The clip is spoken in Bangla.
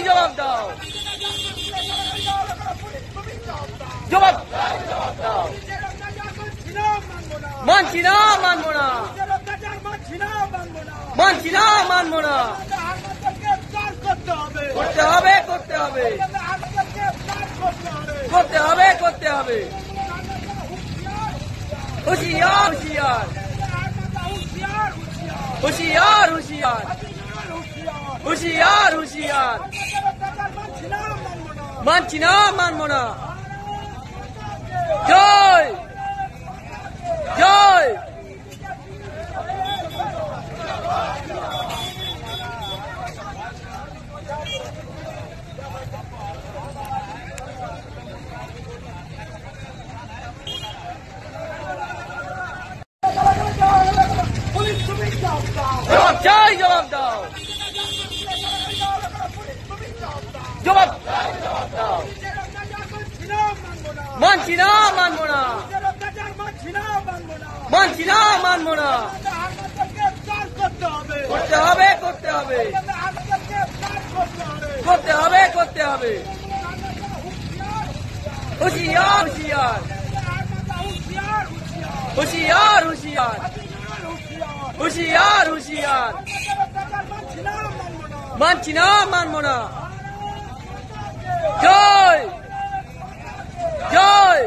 জবাব দাও, জবাব দাও। মানছি না, মানবো না, মানছি না, মানবো না। করতে হবে, করতে হবে, করতে হবে, করতে হবে। হুঁশিয়ার, হুঁশিয়ার, হুঁশিয়ার, হুঁশিয়ার, হুঁশিয়ার, হুঁশিয়ার। মানছি না, মানবো না। জয় জয়। জয়, জবাব দাও, জবাব দাও। মানছি না, মানবো না, মানছি না, মানবো না। করতে হবে, করতে হবে, করতে হবে, করতে হবে। হুঁশিয়ার, হুঁশিয়ার, হুঁশিয়ার, হুঁশিয়ার, হুঁশিয়ার, হুঁশিয়ার। মানছি না, মানবো না। জয় জয়।